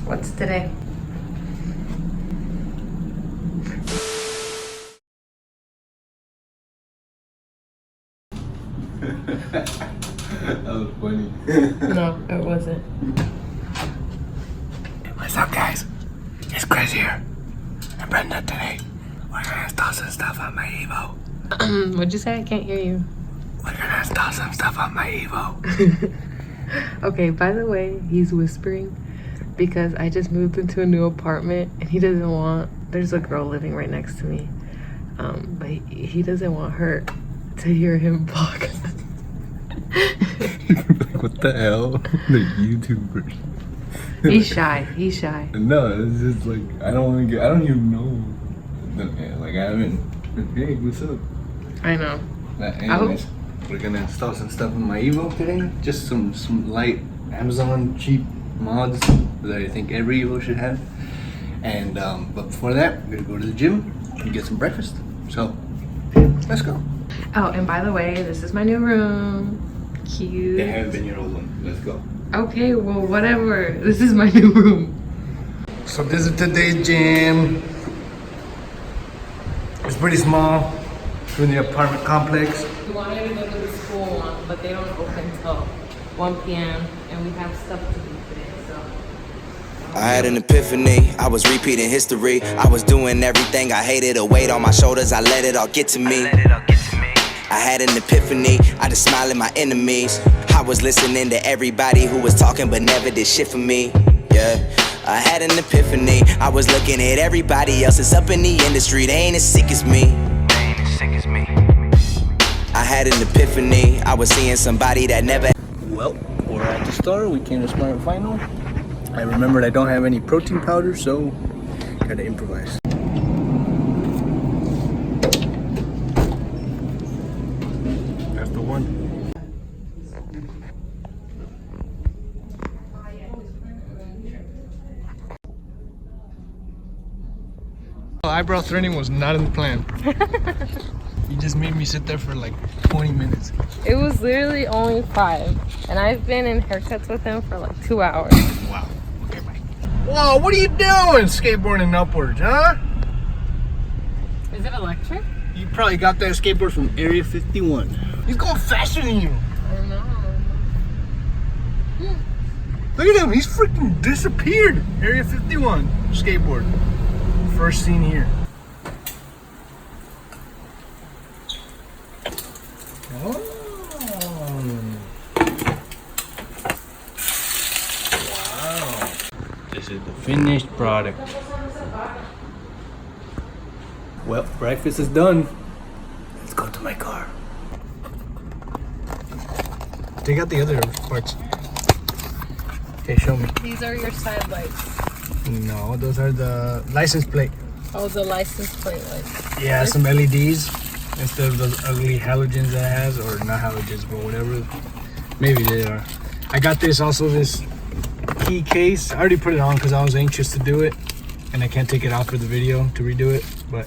What's today? That was funny. No, it wasn't. What's up, guys? It's Chris here. And Brenda today. We're gonna install some stuff on my Evo. What'd you say? I can't hear you. We're gonna install some stuff on my Evo. Okay, by the way, he's whispering because I just moved into a new apartment and he doesn't want, there's a girl living right next to me. But he doesn't want her to hear him talk. Like, what the hell? The YouTubers. He's shy. He's shy. No, it's just like, I don't even know. Like, I haven't. Hey, what's up? I know. Anyways, we're gonna install some stuff on my Evo today. Just some light Amazon cheap mods that I think every Evo should have. And but before that, we're gonna go to the gym and get some breakfast. So let's go. Oh, and by the way, this is my new room. Cute. It has been your old one. Let's go. Okay, well, whatever. This is my new room. So this is today's gym. It's pretty small in the apartment complex. We wanted to go to the school one, but they don't open till 1 p.m. and we have stuff to do today, so. I had an epiphany, I was repeating history. I was doing everything I hated, a weight on my shoulders, I let it all get to me. I had an epiphany, I just smiled at my enemies. I was listening to everybody who was talking but never did shit for me. Yeah, I had an epiphany, I was looking at everybody else that's up in the industry. They ain't as sick as me. I had an epiphany, I was seeing somebody that never. Well, we're at the store. We came to Smart Final. I remembered I don't have any protein powder, so gotta improvise. That's the one. Eyebrow threading was not in the plan. You just made me sit there for like 20 minutes. It was literally only 5, and I've been in haircuts with him for like 2 hours. Wow. Okay, bye. Whoa, what are you doing skateboarding upwards, huh? Is it electric? You probably got that skateboard from Area 51. He's going faster than you. I don't know. Look at him, he's freaking disappeared. Area 51 skateboard. First seen here. Oh. Wow. This is the finished product. Well, breakfast is done. Let's go to my car. Take out the other parts. Okay, show me. These are your side lights. No, those are the license plate. Oh, the license plate lights. Yeah, some LEDs instead of those ugly halogens that it has, or not halogens, but whatever. Maybe they are. I got this key case. I already put it on because I was anxious to do it, and I can't take it out for the video to redo it. But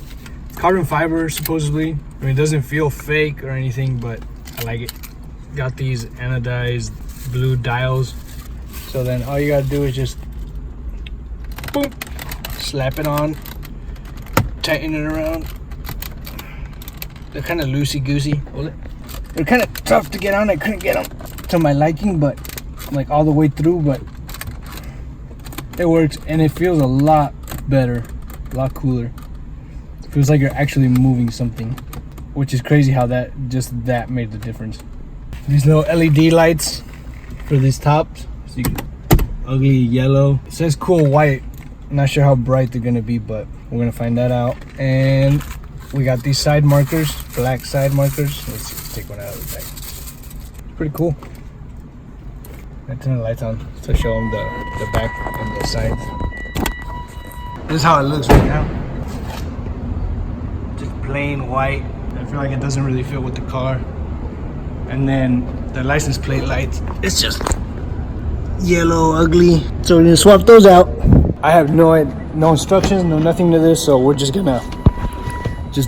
it's carbon fiber supposedly. I mean, it doesn't feel fake or anything, but I like it. Got these anodized blue dials. So then all you gotta do is just boom, slap it on, tighten it around. They're kind of loosey-goosey. They're kind of tough to get on. I couldn't get them to my liking, but like all the way through, but it works and it feels a lot better, a lot cooler. It feels like you're actually moving something, which is crazy how that made the difference. These little LED lights for these tops. So you can, ugly yellow. It says cool white. I'm not sure how bright they're gonna be, but we're gonna find that out. And we got these side markers, black side markers. Let's take one out of the bag. Pretty cool. I turn the lights on to show them the back and the sides. This is how it looks right now. Just plain white. I feel like it doesn't really fit with the car. And then the license plate lights, it's just yellow, ugly. So we're gonna swap those out. I have no instructions, no nothing to this, so we're just gonna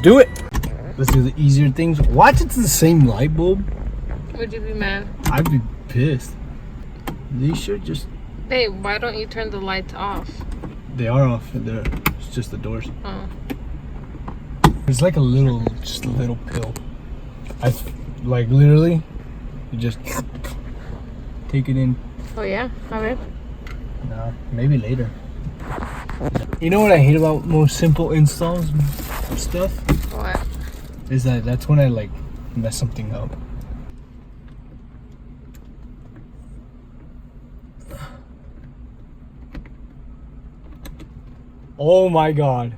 do it. Let's do the easier things. Watch, it's the same light bulb. Would you be mad? I'd be pissed. These should just Babe, why don't you turn the lights off? They are off. It's just the doors. Oh. It's like just a little pill. Like literally, you just take it in. Oh yeah? Have it? No, maybe later. You know what I hate about most simple installs stuff? What? Is that's when I like mess something up. Oh my god.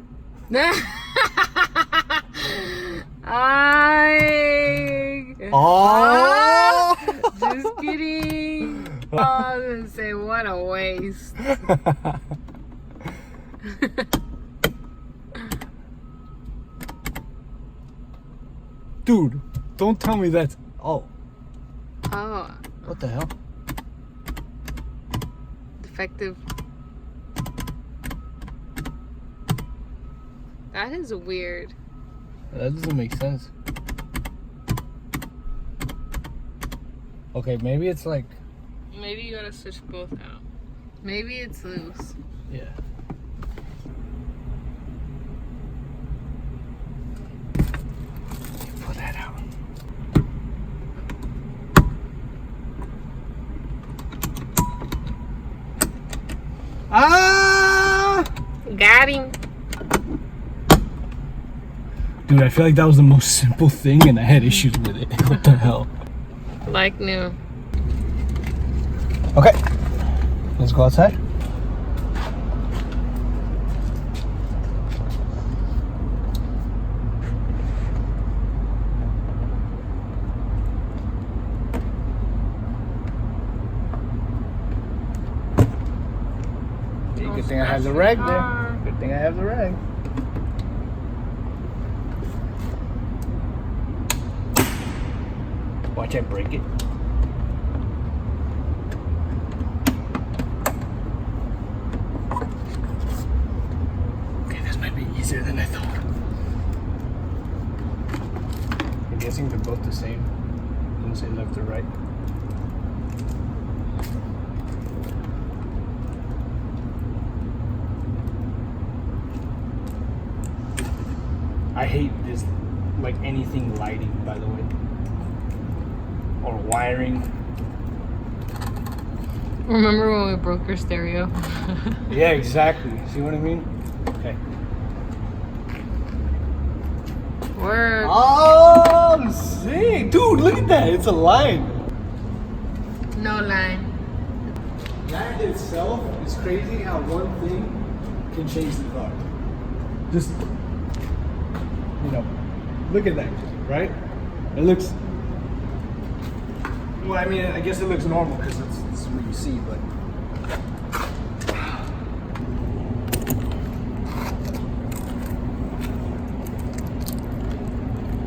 Oh! Just kidding. Oh, I was gonna say, what a waste. Dude, don't tell me that's... Oh. Oh. What the hell? Defective. That is weird. That doesn't make sense. Okay, maybe it's like... Maybe you gotta switch both out. Maybe it's loose. Yeah. Pull that out. Ah! Got him. Dude, I feel like that was the most simple thing and I had issues with it. What the hell? Like new. Okay. Let's go outside. Good thing I have the rag there. Good thing I have the rag. Watch I break it. Okay, this might be easier than I thought. I'm guessing they're both the same. Doesn't say left or right. I hate this, like anything lighting, by the way. Or wiring. Remember when we broke your stereo? Yeah, exactly. See what I mean? Okay. Work. Oh, sick. Dude, look at that. It's a line. No line. That itself is crazy how one thing can change the car. Just, you know, look at that, right? It looks... Well, I mean, I guess it looks normal because it's what you see, but...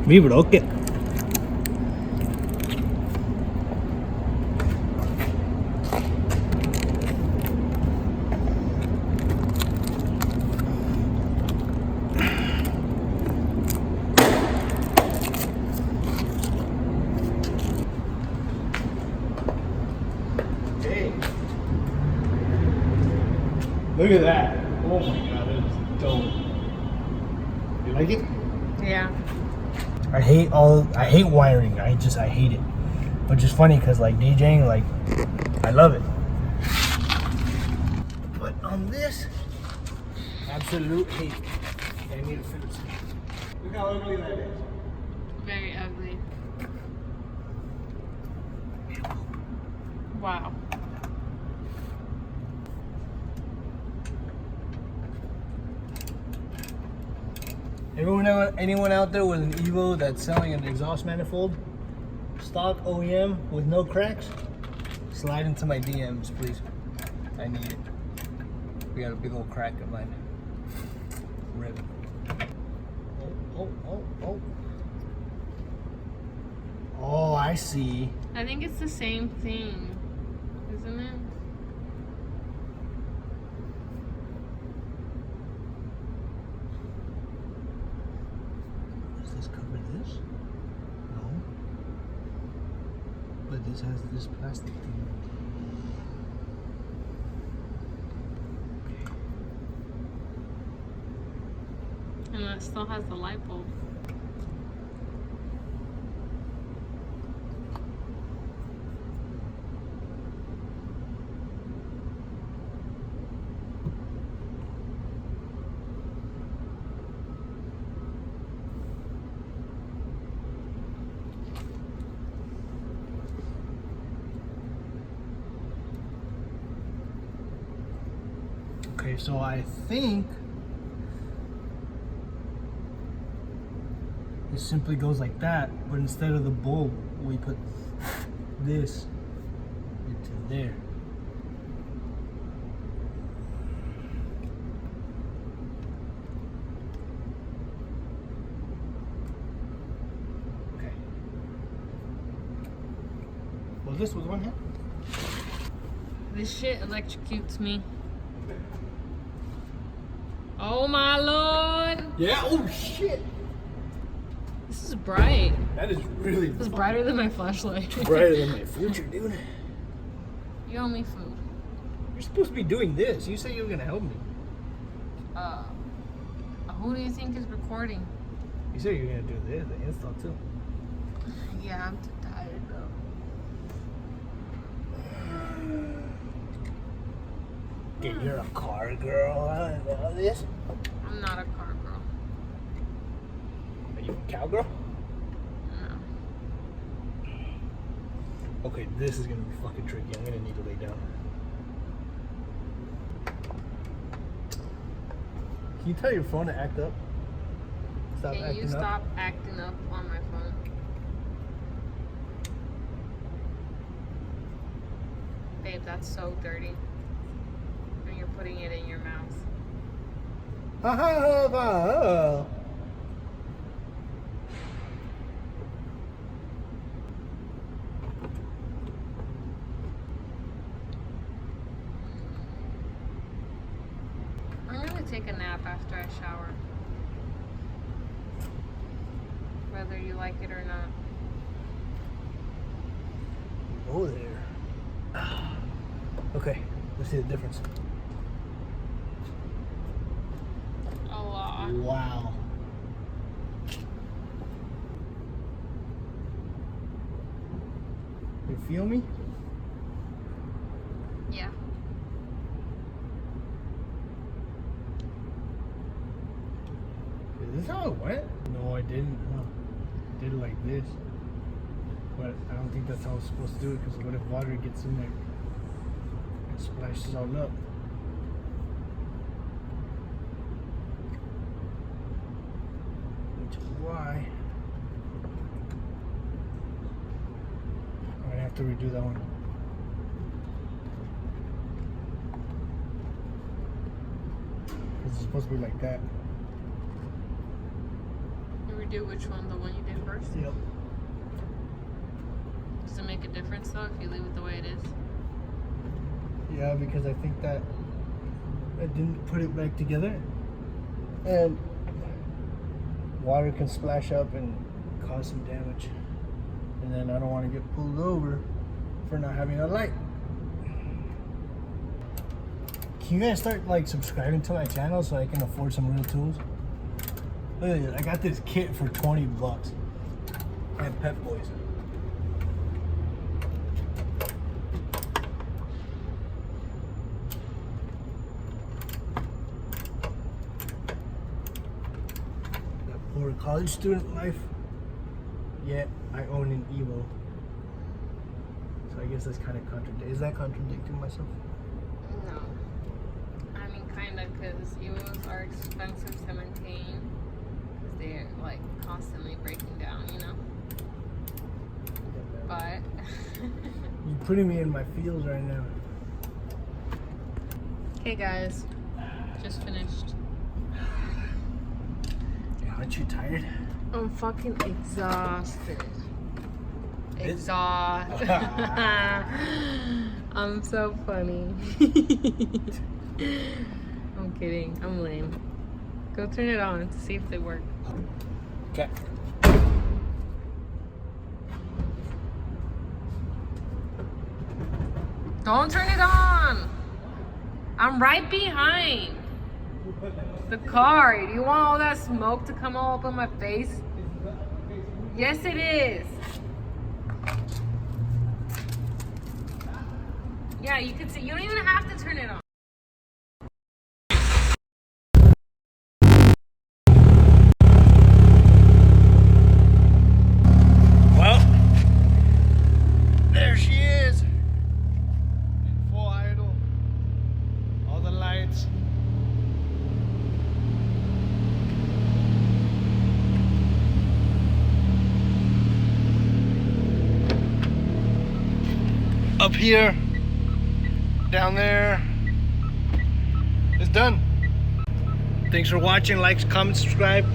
We broke it. Look at that. Oh my god, that is dope. You like it? Yeah. I hate wiring. I hate it. Which is funny because like DJing, like I love it. But on this, absolute hate. I need to finish it. Look how ugly that is. Very ugly. Wow. Anyone out there with an Evo that's selling an exhaust manifold, stock OEM with no cracks, slide into my DMs, please. I need it. We got a big old crack in mine. Rip. Oh. Oh, I see. I think it's the same thing, isn't it? Does this cover this? No. But this has this plastic thing. it still has the light bulb. Okay, so I think it simply goes like that, but instead of the bulb, we put this into there. Okay. Was this with one hand? This shit electrocutes me. Oh my lord! Yeah. Oh shit. This is bright. That is really. This is brighter than my flashlight. Brighter than my future, dude. You owe me food. You're supposed to be doing this. You said you were gonna help me. Who do you think is recording? You said you were gonna do this, the install too. Yeah, I'm too tired though. Dude, you're a car girl. I don't know this. I'm not a car girl. Are you a cowgirl? No. Okay, this is gonna be fucking tricky. I'm gonna need to lay down. Can you tell your phone to act up? Stop Can acting you stop acting up on my phone? Babe, that's so dirty. And you're putting it in your mouth. up. I'm gonna take a nap after I shower. Whether you like it or not. Oh there. Okay, let's see the difference. A lot. Wow. You feel me? Yeah. Is this how it went? No, I didn't. No. I did it like this. But I don't think that's how it's supposed to do it, because what if water gets in there and splashes all up? Which is why I'm gonna have to redo that one. It's supposed to be like that. You redo which one? The one you did first? Yep. Does it make a difference though if you leave it the way it is? Yeah, because I think that I didn't put it back together, and water can splash up and cause some damage, and then I don't want to get pulled over for not having a light. Can you guys start like subscribing to my channel so I can afford some real tools? Look at this, I got this kit for $20 at Pep Boys. For college student life, yet I own an Evo. So I guess that's kind of contradicting. Is that contradicting myself? No. I mean, kind of, because Evos are expensive to maintain. Because they're, like, constantly breaking down, you know? But... You're putting me in my feels right now. Hey, guys. Just finished. Aren't you tired? I'm fucking exhausted. It's- Exhausted. I'm so funny. I'm kidding. I'm lame. Go turn it on to see if they work. Okay. Don't turn it on. I'm right behind. You put that The car. You want all that smoke to come all up on my face? Yes, it is. Yeah, you can see. You don't even have to turn it on. Well, there she is. In full idle. All the lights. Up here, down there. It's done. Thanks for watching. Like, comment, subscribe.